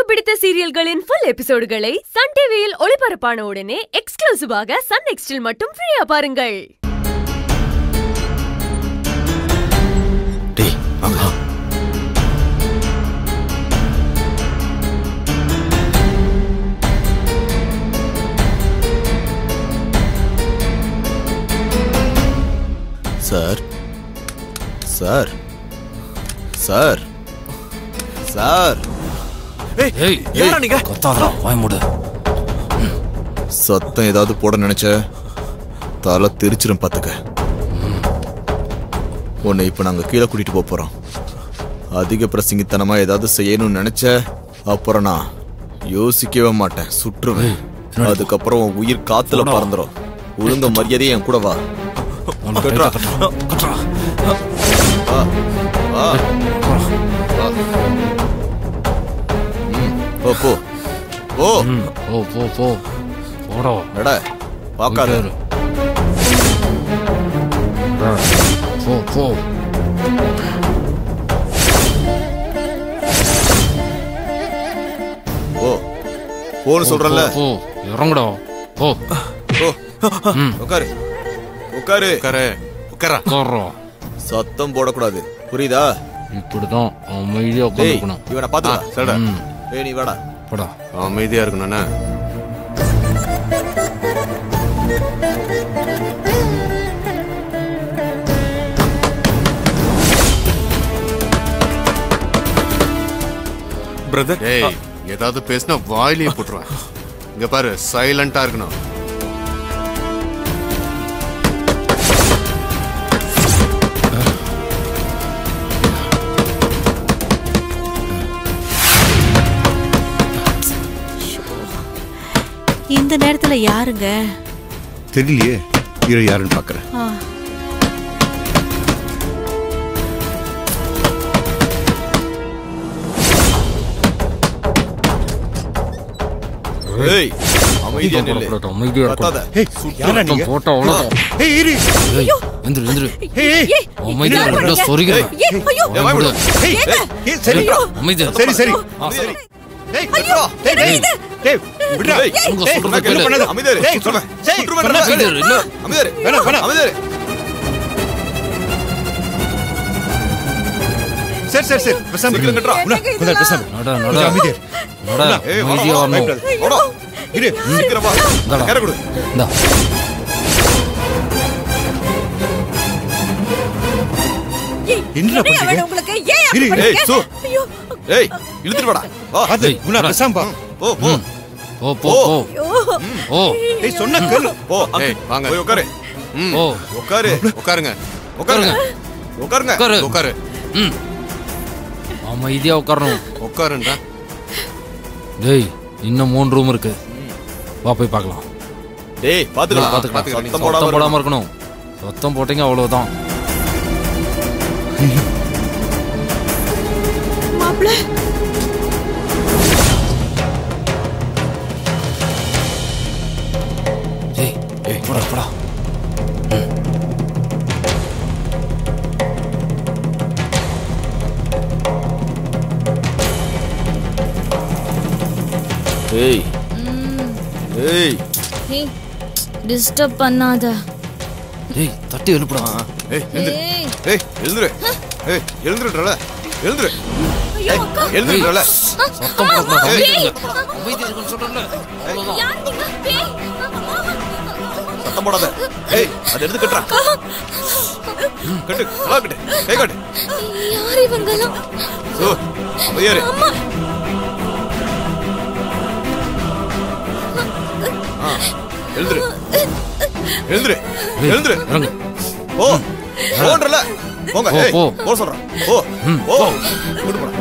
பிடித்த சீரியல்களின் full எபிசோடுகளை Sun டிவியில் ஒளிபரப்பான உடனே எக்ஸ்க்ளூசிவாக சன் நெக்ஸ்டில் மட்டும் ஃப்ரீயா பாருங்கள். டேய் வாங்க. சார் சார் சார் சார் ஏய் யாரா நீங்க? கத்தாதடா, வாய் மூடு. சத்தம் ஏதாவது போட நினைச்ச தலை தெரிச்சிரும் பாத்துக்க. உன்னை இப்ப நாங்க கீழே கூட்டிட்டு போறோம். அதிக பிரசங்கித்தனமா ஏதாவது செய்யணும்னு நினைச்ச அப்புறம் நான் யோசிக்கவே மாட்டேன், சுற்றுவேன். அதுக்கப்புறம் உன் உயிர் காத்துல பறந்துரும். ஒழுங்க மரியாதையே என் கூட வா. போ போ போ போ போ போடா. எடா பாக்காத. போ போ. போ போன்னு சொல்றல. போ இறங்குடா. போ போ. உட்காரு உட்காரு உட்காரு உட்காரா. சத்தம் போடக்கூடாது, புரியுதா? இப்படிதான் அமைதியா உட்காந்துக்கணும். இவனை பாத்துக்கலாம். சரிடா. ஏய் நீ வாடா. போடா. அமைதியா இருக்கணும்னா பிரதர். ஏய் ஏதாவது பேசினா வாயிலேயே போட்டுருவேன். இங்க பாரு, சைலண்டா இருக்கணும். இந்த நேரத்துல யாருங்க? தெரியலையே, இரு யாருன்னு பாக்குறேன். ஏய் அமைதியா நில்லு. அமைதியா கத்தாத. யாரா நீங்க? போட்டா அவ்வளவுதான். ஏய் இரு. எந்திரு எந்திரு. ஏய் அமைதியா இருடா, சொரிகிறேன். வாய் மூடு. ஏய் சரி அமைதியா. சரி சரி. சரி. ஏய் விட்றா. டேய் டேய் விட்றா. உங்க நான் சொல்றது என்ன கேளு. பண்ணாத. அமைதியா இரு. டேய் சொல்றேன். டேய் சுற்றுவேன். அமைதியா இரு. இல்ல அமைதியா இரு. வேணாம் வேணாம். அமைதியா இரு. சரி சரி சரி. பேசாம சீக்கிரம் கட்டுறா. கொஞ்சம் பேசாம. நட நட. அமைதியா நட. ஏய் அமைதியா வரணும். ஓடா. இரு. சீக்கிரம் வா. இந்தாடா. கரை கொடு. இந்தா. என்ன பண்றீங்க? உங்களுக்கு இரு. ஏய் சு. ஏய் இழுத்துட்டு வாடா. வா. அது உன பேசாம பா. போ போ. போ போ போ. ஓ ஏய் சொன்னா கேளு. போ. ஏய் வாங்க. போய் உட்காரு. ஓ. உட்காரு. உட்காருங்க உட்காருங்க. உட்காருங்க. உட்காரு. உட்காரு. அமைதியா உட்காரணும். உட்காருன்றா. டேய் இன்னும் 3 ரூம் இருக்கு. வா போய் பார்க்கலாம். டேய் பாத்துக்கலாம். பாத்துக்கலாம். சத்தம் சத்தம் போடாம போடாம இருக்கணும். சத்தம் போட்டீங்க அவ்வளவுதான். மாப்ள டேய் ஏய் போடா போடா. ஏய் ஏய் ஹே டிஸ்டர்ப் பண்ணாத. டேய் தட்டி எழுப்புடா. ஏய் எழுந்திரு. ஏய் எழுந்திரு. ஏய் எழுந்திருடல. எழுந்திரு. ஏய் எழுந்திருடல. சத்தம் போடக்கூடாது. அமைதியா இருக்குன்னு சொல்றேன்ல. அவ்வளவுதான். யார் நீங்க? பேய். சத்தம் போடாத. ஏய் அது எடுத்து கட்டுறா. கட்டு. நல்லா கட்டு. கை கட்டு. யார் இவங்கலாம்? சோ அமைதியா இரு. எழுந்திரு. எழுந்திரு. எழுந்திரு. இறங்கு. ஓ போன்றல. போங்க. ஏய் போ. போ சொல்றேன். ஓ ஓ கூட்டு போடா.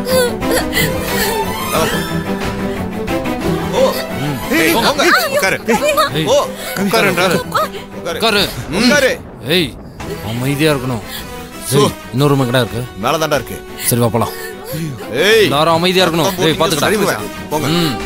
ஓ ஏய் போங்க. உட்காரு. ஏய் ஓ உட்காருன்றா. உட்காரு. உட்காரு. ஏய் அமைதியா இருக்கணும். சோ. டேய் இன்னொரு ரூம் எங்கடா இருக்கு? மேல தாண்டா இருக்கு. சரி வா போலாம். ஏய் எல்லாரும் அமைதியா இருக்கணும். டேய் பாத்துக்கடா. போங்க. ம்